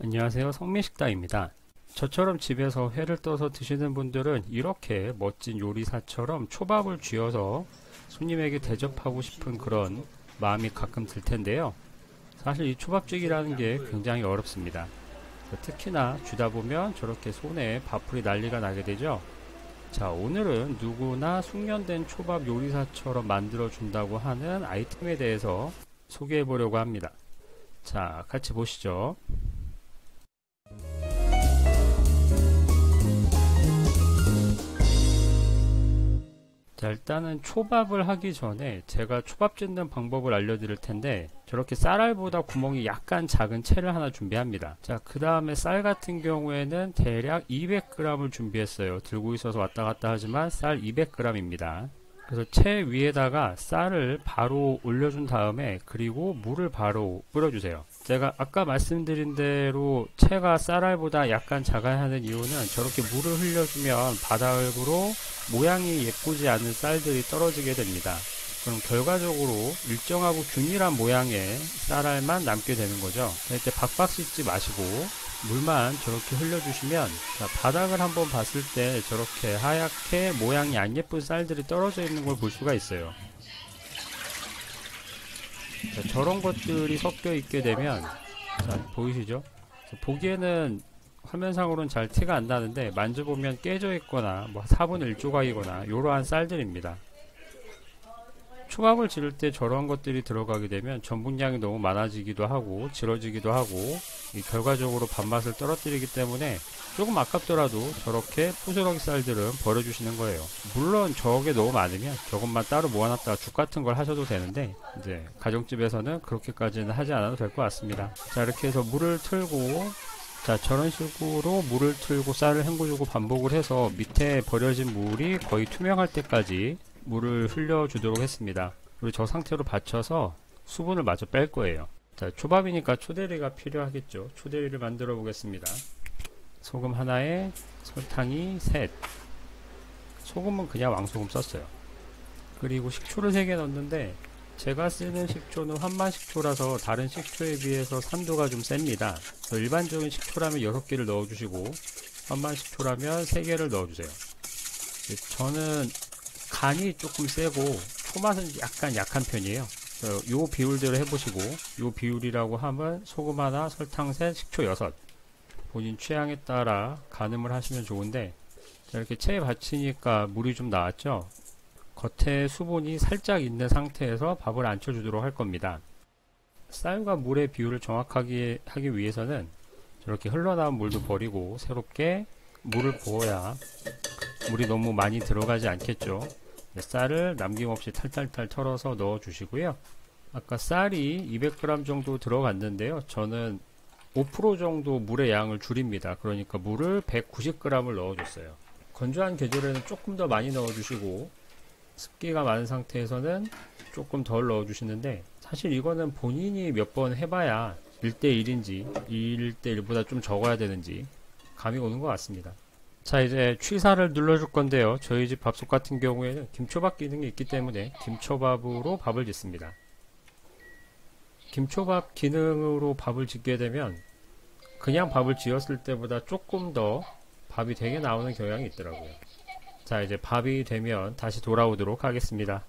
안녕하세요, 성민식당입니다. 저처럼 집에서 회를 떠서 드시는 분들은 이렇게 멋진 요리사처럼 초밥을 쥐어서 손님에게 대접하고 싶은 그런 마음이 가끔 들 텐데요. 사실 이 초밥쥐기라는 게 굉장히 어렵습니다. 특히나 쥐다 보면 저렇게 손에 밥풀이 난리가 나게 되죠. 자, 오늘은 누구나 숙련된 초밥 요리사처럼 만들어 준다고 하는 아이템에 대해서 소개해 보려고 합니다. 자, 같이 보시죠. 자, 일단은 초밥을 하기 전에 제가 초밥 짓는 방법을 알려드릴 텐데, 저렇게 쌀알보다 구멍이 약간 작은 채를 하나 준비합니다. 자, 그 다음에 쌀 같은 경우에는 대략 200g을 준비했어요. 들고 있어서 왔다 갔다 하지만 쌀 200g입니다. 그래서 채 위에다가 쌀을 바로 올려준 다음에 그리고 물을 바로 뿌려주세요. 제가 아까 말씀드린 대로 채가 쌀알보다 약간 작아야 하는 이유는 저렇게 물을 흘려주면 바닥으로 모양이 예쁘지 않은 쌀들이 떨어지게 됩니다. 그럼 결과적으로 일정하고 균일한 모양의 쌀알만 남게 되는 거죠. 이때 박박 씻지 마시고 물만 저렇게 흘려주시면, 자, 바닥을 한번 봤을 때 저렇게 하얗게 모양이 안 예쁜 쌀들이 떨어져 있는 걸 볼 수가 있어요. 자, 저런 것들이 섞여 있게 되면, 자, 보이시죠? 보기에는 화면상으로는 잘 티가 안 나는데 만져보면 깨져 있거나 뭐 4분의 1 조각이거나 이러한 쌀들입니다. 초밥을 지을 때 저런 것들이 들어가게 되면 전분량이 너무 많아지기도 하고 질어지기도 하고 결과적으로 밥맛을 떨어뜨리기 때문에 조금 아깝더라도 저렇게 부스러기 쌀들은 버려주시는 거예요. 물론 저게 너무 많으면 저것만 따로 모아놨다가 죽 같은 걸 하셔도 되는데, 이제 가정집에서는 그렇게까지는 하지 않아도 될 것 같습니다. 자, 이렇게 해서 물을 틀고, 자, 저런 식으로 물을 틀고 쌀을 헹궈주고 반복을 해서 밑에 버려진 물이 거의 투명할 때까지 물을 흘려주도록 했습니다. 그리고 저 상태로 받쳐서 수분을 마저 뺄 거예요. 자, 초밥이니까 초대리가 필요하겠죠. 초대리를 만들어 보겠습니다. 소금 하나에 설탕이 셋. 소금은 그냥 왕소금 썼어요. 그리고 식초를 3개 넣었는데 제가 쓰는 식초는 환만식초라서 다른 식초에 비해서 산도가 좀 셉니다. 일반적인 식초라면 6개를 넣어주시고 환만식초라면 3개를 넣어주세요. 저는 간이 조금 세고 초맛은 약간 약한 편이에요. 요 비율대로 해보시고, 요 비율이라고 하면 소금 하나, 설탕 셋, 식초 6. 본인 취향에 따라 가늠을 하시면 좋은데, 자, 이렇게 체에 받치니까 물이 좀 나왔죠. 겉에 수분이 살짝 있는 상태에서 밥을 안쳐주도록 할 겁니다. 쌀과 물의 비율을 정확하게 하기 위해서는 저렇게 흘러나온 물도 버리고 새롭게 물을 부어야 물이 너무 많이 들어가지 않겠죠. 쌀을 남김없이 탈탈탈 털어서 넣어 주시고요. 아까 쌀이 200g 정도 들어갔는데요. 저는 5% 정도 물의 양을 줄입니다. 그러니까 물을 190g을 넣어 줬어요. 건조한 계절에는 조금 더 많이 넣어 주시고, 습기가 많은 상태에서는 조금 덜 넣어 주시는데, 사실 이거는 본인이 몇 번 해봐야 1대1인지 1대1보다 좀 적어야 되는지 감이 오는 것 같습니다. 자, 이제 취사를 눌러줄 건데요. 저희 집 밥솥 같은 경우에는 김초밥 기능이 있기 때문에 김초밥으로 밥을 짓습니다. 김초밥 기능으로 밥을 짓게 되면 그냥 밥을 지었을 때보다 조금 더 밥이 되게 나오는 경향이 있더라고요. 자, 이제 밥이 되면 다시 돌아오도록 하겠습니다.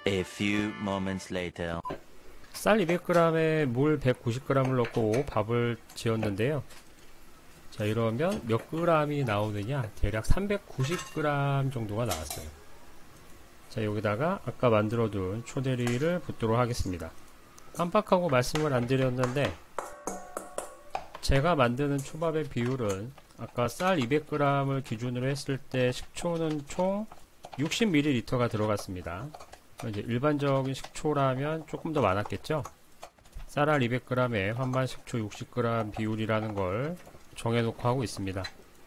A few moments later. 쌀 200g에 물 190g을 넣고 밥을 지었는데요. 자, 이러면 몇 g이 나오느냐? 대략 390g 정도가 나왔어요. 자, 여기다가 아까 만들어둔 초대리를 붓도록 하겠습니다. 깜빡하고 말씀을 안 드렸는데, 제가 만드는 초밥의 비율은 아까 쌀 200g을 기준으로 했을 때 식초는 총 60ml가 들어갔습니다. 이제 일반적인 식초라면 조금 더 많았겠죠? 쌀알 200g에 환만식초 60g 비율이라는 걸 정해놓고 하고 있습니다.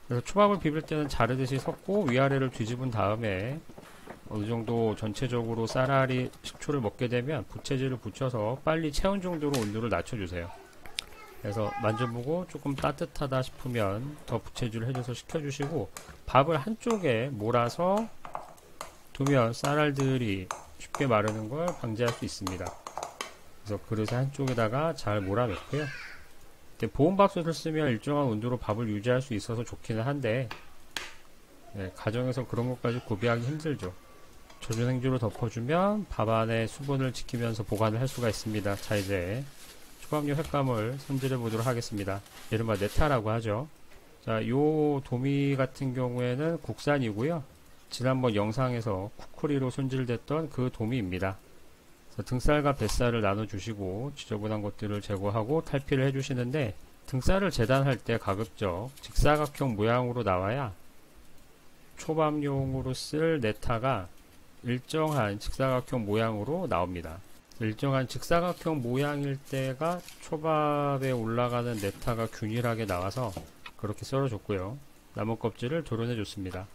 그래서 초밥을 비빌 때는 자르듯이 섞고 위아래를 뒤집은 다음에 어느정도 전체적으로 쌀알이 식초를 먹게 되면 부채질을 붙여서 빨리 체온 정도로 온도를 낮춰주세요. 그래서 만져보고 조금 따뜻하다 싶으면 더 부채질을 해줘서 식혀주시고, 밥을 한쪽에 몰아서 두면 쌀알들이 쉽게 마르는 걸 방지할 수 있습니다. 그래서 그릇의 한쪽에다가 잘 몰아넣고요. 근데 보온밥솥을 쓰면 일정한 온도로 밥을 유지할 수 있어서 좋기는 한데 가정에서 그런 것까지 구비하기 힘들죠. 젖은 행주로 덮어주면 밥 안에 수분을 지키면서 보관을 할 수가 있습니다. 자, 이제 초밥용 횟감을 손질해 보도록 하겠습니다. 이른바 네타라고 하죠. 자, 요 도미 같은 경우에는 국산이고요. 지난번 영상에서 쿠쿠리로 손질됐던 그 도미입니다. 등살과 뱃살을 나눠주시고 지저분한 것들을 제거하고 탈피를 해주시는데, 등살을 재단할 때 가급적 직사각형 모양으로 나와야 초밥용으로 쓸 네타가 일정한 직사각형 모양으로 나옵니다. 일정한 직사각형 모양일 때가 초밥에 올라가는 네타가 균일하게 나와서 그렇게 썰어줬고요. 나무 껍질을 도려내 줬습니다.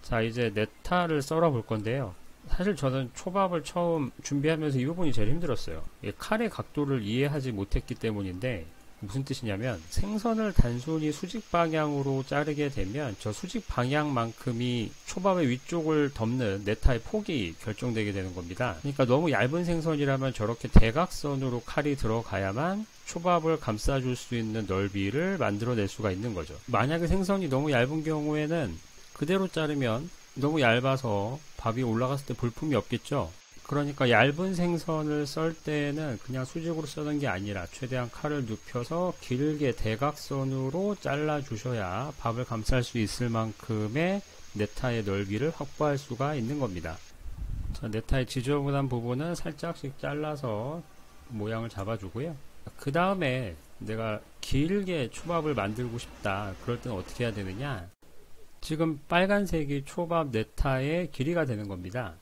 자, 이제 네타를 썰어 볼 건데요. 사실 저는 초밥을 처음 준비하면서 이 부분이 제일 힘들었어요. 칼의 각도를 이해하지 못했기 때문인데, 무슨 뜻이냐면 생선을 단순히 수직 방향으로 자르게 되면 저 수직 방향만큼이 초밥의 위쪽을 덮는 네타의 폭이 결정되게 되는 겁니다. 그러니까 너무 얇은 생선이라면 저렇게 대각선으로 칼이 들어가야만 초밥을 감싸줄 수 있는 넓이를 만들어낼 수가 있는 거죠. 만약에 생선이 너무 얇은 경우에는 그대로 자르면 너무 얇아서 밥이 올라갔을 때 볼품이 없겠죠. 그러니까 얇은 생선을 썰 때는 그냥 수직으로 써는 게 아니라 최대한 칼을 눕혀서 길게 대각선으로 잘라 주셔야 밥을 감쌀 수 있을 만큼의 네타의 넓이를 확보할 수가 있는 겁니다. 자, 네타의 지저분한 부분은 살짝씩 잘라서 모양을 잡아주고요. 그 다음에 내가 길게 초밥을 만들고 싶다, 그럴 때는 어떻게 해야 되느냐. 지금 빨간색이 초밥 네타의 길이가 되는 겁니다.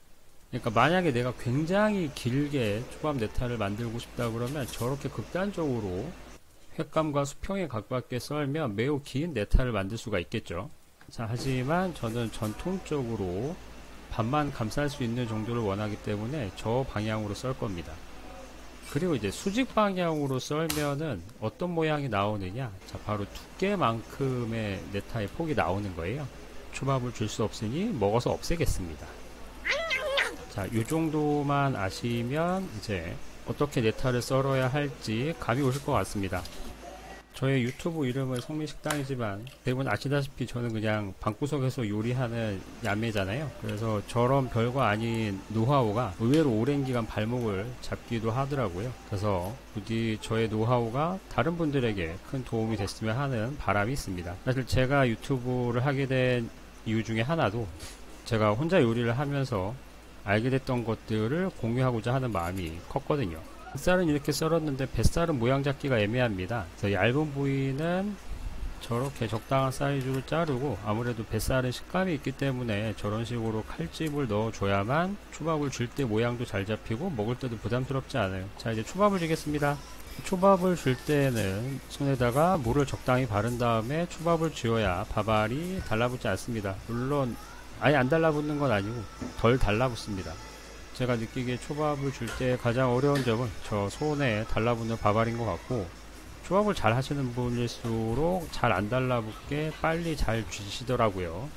그러니까 만약에 내가 굉장히 길게 초밥 네타를 만들고 싶다 그러면 저렇게 극단적으로 횟감과 수평에 가깝게 썰면 매우 긴 네타를 만들 수가 있겠죠. 자, 하지만 저는 전통적으로 밥만 감쌀 수 있는 정도를 원하기 때문에 저 방향으로 썰 겁니다. 그리고 이제 수직 방향으로 썰면은 어떤 모양이 나오느냐. 자, 바로 두께만큼의 네타의 폭이 나오는 거예요. 초밥을 줄 수 없으니 먹어서 없애겠습니다. 자, 요 정도만 아시면 이제 어떻게 네타를 썰어야 할지 감이 오실 것 같습니다. 저의 유튜브 이름은 성미식당이지만 대부분 아시다시피 저는 그냥 방구석에서 요리하는 야매잖아요. 그래서 저런 별거 아닌 노하우가 의외로 오랜 기간 발목을 잡기도 하더라고요. 그래서 부디 저의 노하우가 다른 분들에게 큰 도움이 됐으면 하는 바람이 있습니다. 사실 제가 유튜브를 하게 된 이유 중에 하나도 제가 혼자 요리를 하면서 알게 됐던 것들을 공유하고자 하는 마음이 컸거든요. 뱃살은 이렇게 썰었는데 뱃살은 모양 잡기가 애매합니다. 그래서 얇은 부위는 저렇게 적당한 사이즈로 자르고, 아무래도 뱃살은 식감이 있기 때문에 저런 식으로 칼집을 넣어줘야만 초밥을 줄 때 모양도 잘 잡히고 먹을 때도 부담스럽지 않아요. 자, 이제 초밥을 주겠습니다. 초밥을 줄 때는 손에다가 물을 적당히 바른 다음에 초밥을 쥐어야 밥알이 달라붙지 않습니다. 물론 아예 안 달라붙는 건 아니고 덜 달라붙습니다. 제가 느끼기에 초밥을 줄 때 가장 어려운 점은 저 손에 달라붙는 밥알인 것 같고, 초밥을 잘 하시는 분일수록 잘 안 달라붙게 빨리 잘 쥐시더라고요.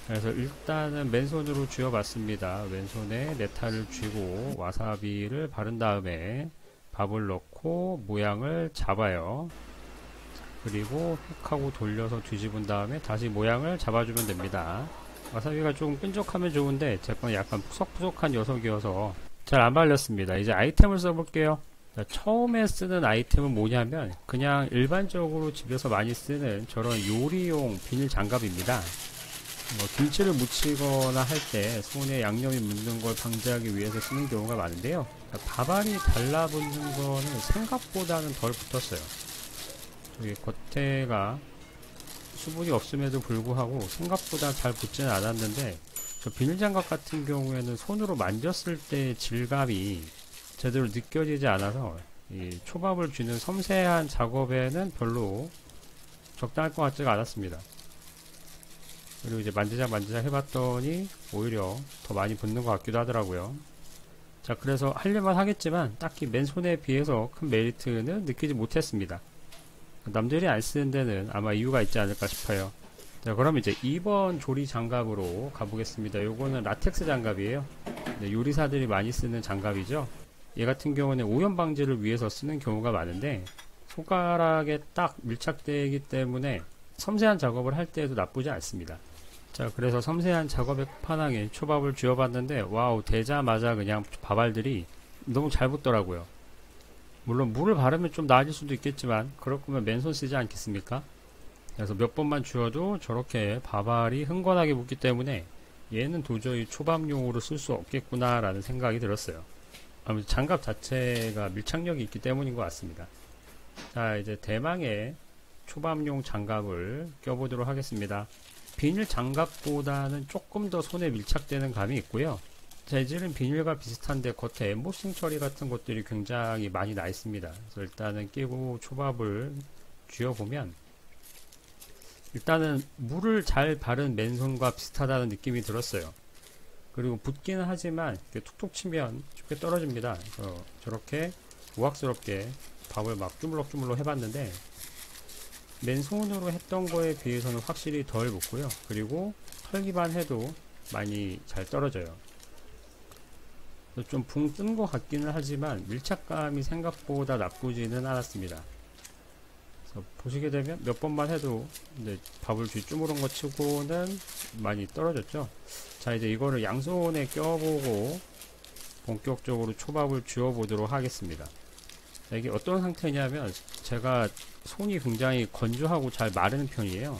그래서 일단은 맨손으로 쥐어 봤습니다. 왼손에 네타를 쥐고 와사비를 바른 다음에 밥을 넣고 모양을 잡아요. 그리고 휙하고 돌려서 뒤집은 다음에 다시 모양을 잡아주면 됩니다. 와사비가 조금 끈적하면 좋은데 제 건 약간 푸석푸석한 녀석이어서 잘 안 발렸습니다. 이제 아이템을 써볼게요. 자, 처음에 쓰는 아이템은 뭐냐면 그냥 일반적으로 집에서 많이 쓰는 저런 요리용 비닐 장갑입니다. 김치를 무치거나 할 때 손에 양념이 묻는 걸 방지하기 위해서 쓰는 경우가 많은데요. 자, 밥알이 달라붙는 거는 생각보다는 덜 붙었어요. 저기 겉에가 수분이 없음에도 불구하고 생각보다 잘 붙지는 않았는데, 저 비닐장갑 같은 경우에는 손으로 만졌을 때 질감이 제대로 느껴지지 않아서 이 초밥을 쥐는 섬세한 작업에는 별로 적당할 것 같지가 않았습니다. 그리고 이제 만지작 해봤더니 오히려 더 많이 붙는 것 같기도 하더라고요. 자, 그래서 하려면 하겠지만 딱히 맨손에 비해서 큰 메리트는 느끼지 못했습니다. 남들이 안 쓰는 데는 아마 이유가 있지 않을까 싶어요. 자, 그럼 이제 2번 조리 장갑으로 가보겠습니다. 요거는 라텍스 장갑이에요. 네, 요리사들이 많이 쓰는 장갑이죠. 얘 같은 경우는 오염 방지를 위해서 쓰는 경우가 많은데, 손가락에 딱 밀착되기 때문에 섬세한 작업을 할 때에도 나쁘지 않습니다. 자, 그래서 섬세한 작업의 끝판왕에 초밥을 쥐어봤는데 와우, 되자마자 그냥 밥알들이 너무 잘 붙더라고요. 물론 물을 바르면 좀 나아질 수도 있겠지만 그럴 거면 맨손 쓰지 않겠습니까? 그래서 몇 번만 쥐어도 저렇게 밥알이 흥건하게 붙기 때문에 얘는 도저히 초밥용으로 쓸 수 없겠구나 라는 생각이 들었어요. 아무튼 장갑 자체가 밀착력이 있기 때문인 것 같습니다. 자, 이제 대망의 초밥용 장갑을 껴보도록 하겠습니다. 비닐 장갑보다는 조금 더 손에 밀착되는 감이 있고요. 재질은 비닐과 비슷한데 겉에 엠보싱 처리 같은 것들이 굉장히 많이 나 있습니다. 그래서 일단은 끼고 초밥을 쥐어보면 일단은 물을 잘 바른 맨손과 비슷하다는 느낌이 들었어요. 그리고 붙기는 하지만 툭툭 치면 쉽게 떨어집니다. 그래서 저렇게 우악스럽게 밥을 막 주물럭주물럭 해봤는데 맨손으로 했던 거에 비해서는 확실히 덜 붙고요. 그리고 털기만 해도 많이 잘 떨어져요. 좀 붕 뜬 것 같기는 하지만 밀착감이 생각보다 나쁘지는 않았습니다. 그래서 보시게 되면 몇 번만 해도 이제 밥을 주물은 것 치고는 많이 떨어졌죠. 자, 이제 이거를 양손에 껴보고 본격적으로 초밥을 쥐어 보도록 하겠습니다. 자, 이게 어떤 상태냐면 제가 손이 굉장히 건조하고 잘 마르는 편이에요.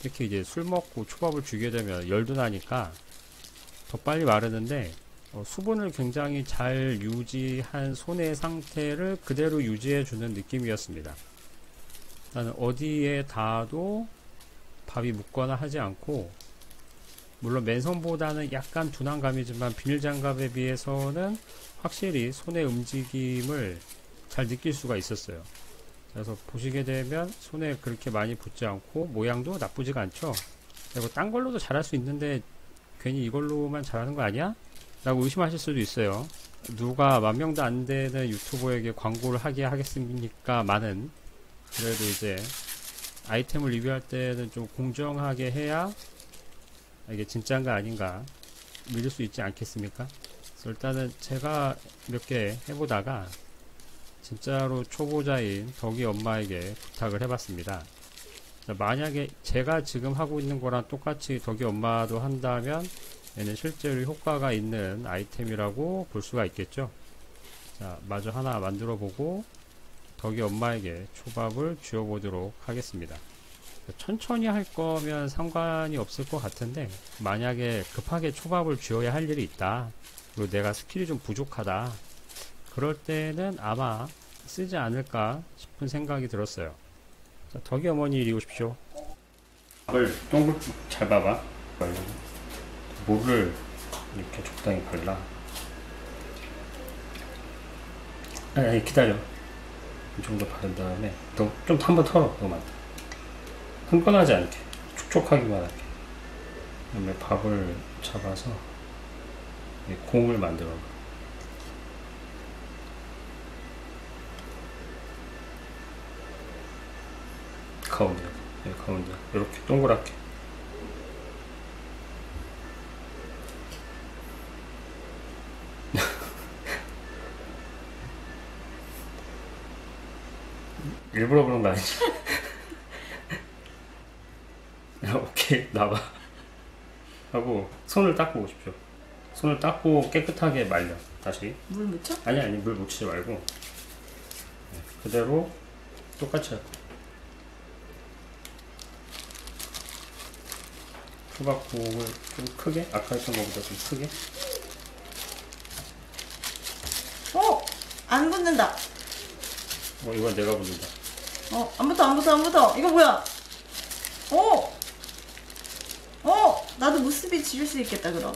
특히 이제 술 먹고 초밥을 쥐게 되면 열도 나니까 더 빨리 마르는데 수분을 굉장히 잘 유지한 손의 상태를 그대로 유지해 주는 느낌이었습니다. 나는 어디에 닿아도 밥이 묻거나 하지 않고, 물론 맨손보다는 약간 둔한 감이지만 비닐 장갑에 비해서는 확실히 손의 움직임을 잘 느낄 수가 있었어요. 그래서 보시게 되면 손에 그렇게 많이 붙지 않고 모양도 나쁘지가 않죠. 그리고 딴 걸로도 잘할 수 있는데 괜히 이걸로만 잘하는 거 아니야? 라고 의심하실 수도 있어요. 누가 10,000명도 안 되는 유튜버에게 광고를 하게 하겠습니까? 많은. 그래도 이제 아이템을 리뷰할 때는 좀 공정하게 해야 이게 진짜인가 아닌가 믿을 수 있지 않겠습니까? 그래서 일단은 제가 몇 개 해보다가 진짜로 초보자인 덕이 엄마에게 부탁을 해봤습니다. 자, 만약에 제가 지금 하고 있는 거랑 똑같이 덕이 엄마도 한다면 얘는 실제로 효과가 있는 아이템이라고 볼 수가 있겠죠. 자, 마저 하나 만들어 보고 덕이 엄마에게 초밥을 쥐어 보도록 하겠습니다. 천천히 할 거면 상관이 없을 것 같은데 만약에 급하게 초밥을 쥐어야 할 일이 있다, 그리고 내가 스킬이 좀 부족하다, 그럴 때는 아마 쓰지 않을까 싶은 생각이 들었어요. 자, 덕이 어머니 이리 오십시오. 밥을 동글 잘 봐봐. 물을 이렇게 적당히 발라. 아니, 기다려. 이 정도 바른 다음에 좀 한 번 털어. 너무 많다. 흥건하지 않게 촉촉하기만 하게. 그다음에 밥을 잡아서 공을 만들어. 가운데, 가운데 이렇게 동그랗게. 일부러 그런 거 아니지? 오케이, 나봐. 하고 손을 닦고 오십시오. 손을 닦고 깨끗하게 말려. 다시. 물 묻혀? 아니, 물 묻히지 말고 그대로 똑같이 할 거야. 초밥국을 좀 크게, 아까 했던 것보다 좀 크게. 안 붙는다. 이건 내가 부른다. 안 붙어. 이거 뭐야? 나도 무스비 지을 수 있겠다, 그럼.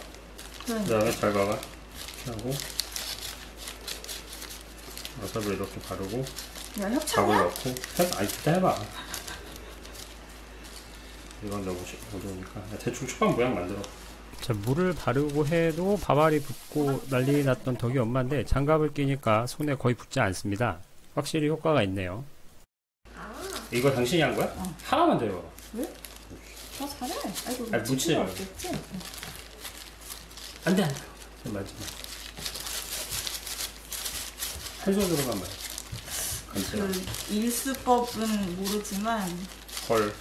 그 다음에 잘 봐봐. 이렇게 하고 와사비 이렇게 바르고 야, 밥을 협찬이야? 넣고 아니, 기다 해봐. 이건 너무 어려우니까 대충 초밥 모양 만들어. 자, 물을 바르고 해도 밥알이 붙고 난리 났던 덕이 엄마인데 장갑을 끼니까 손에 거의 붙지 않습니다. 확실히 효과가 있네요. 이거 당신이 한 거야? 하나만 더 해봐. 왜? 잘해. 아이고, 아니, 묻히지 말고. 없겠지? 안 돼. 마지막. 한 손으로만 말. 감칠맛. 그 일수법은 모르지만 헐.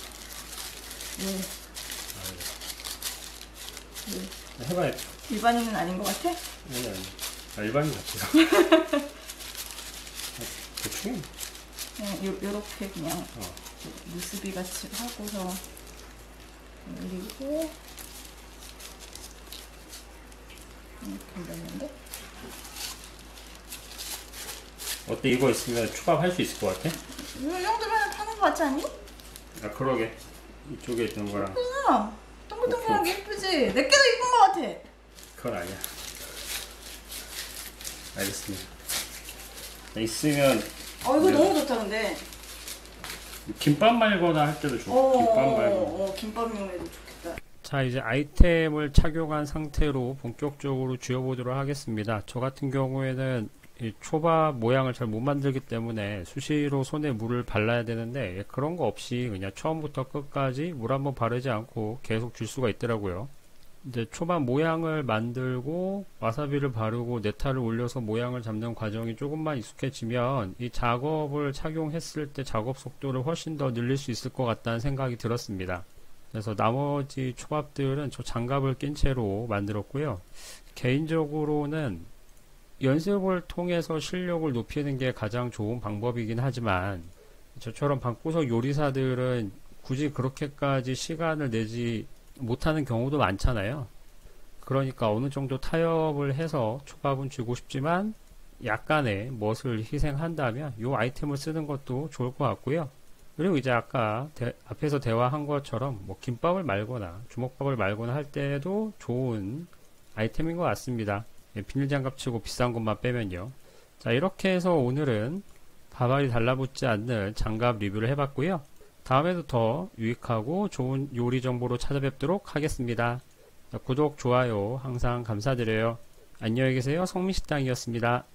왜 해봐야지. 일반인은 아닌 것 같아? 아니, 아니. 아, 일반인 같아요. 대충. 그냥 요렇게 그냥 무스비 같이 하고서 그리고 이렇게 올렸는데 어때? 이거 있으면 초밥 할 수 있을 것 같아? 이 정도면 타는 거 같지 않니? 아, 그러게. 이쪽에 있는 거랑. 그냥 동글동글하게 예쁘지? 내게도 이쁜 거 같아. 그건 아니야. 알겠습니다. 있으면 이거 네. 너무 좋다 근데. 김밥 말거나 할 때도 좋고. 김밥 말고. 김밥용에도 좋겠다. 자, 이제 아이템을 착용한 상태로 본격적으로 쥐어보도록 하겠습니다. 저 같은 경우에는 이 초밥 모양을 잘 못 만들기 때문에 수시로 손에 물을 발라야 되는데 그런 거 없이 그냥 처음부터 끝까지 물 한번 바르지 않고 계속 줄 수가 있더라고요. 이제 초밥 모양을 만들고 와사비를 바르고 네타를 올려서 모양을 잡는 과정이 조금만 익숙해지면 이 작업을 착용했을 때 작업 속도를 훨씬 더 늘릴 수 있을 것 같다는 생각이 들었습니다. 그래서 나머지 초밥들은 저 장갑을 낀 채로 만들었고요. 개인적으로는 연습을 통해서 실력을 높이는 게 가장 좋은 방법이긴 하지만 저처럼 방구석 요리사들은 굳이 그렇게까지 시간을 내지 못하는 경우도 많잖아요. 그러니까 어느 정도 타협을 해서 초밥은 주고 싶지만 약간의 멋을 희생한다면 이 아이템을 쓰는 것도 좋을 것 같고요. 그리고 이제 아까 앞에서 대화한 것처럼 뭐 김밥을 말거나 주먹밥을 말거나 할 때도 좋은 아이템인 것 같습니다. 비닐장갑 치고 비싼 것만 빼면요. 자, 이렇게 해서 오늘은 밥알이 달라붙지 않는 장갑 리뷰를 해봤고요. 다음에도 더 유익하고 좋은 요리 정보로 찾아뵙도록 하겠습니다. 자, 구독, 좋아요 항상 감사드려요. 안녕히 계세요. 성민식당이었습니다.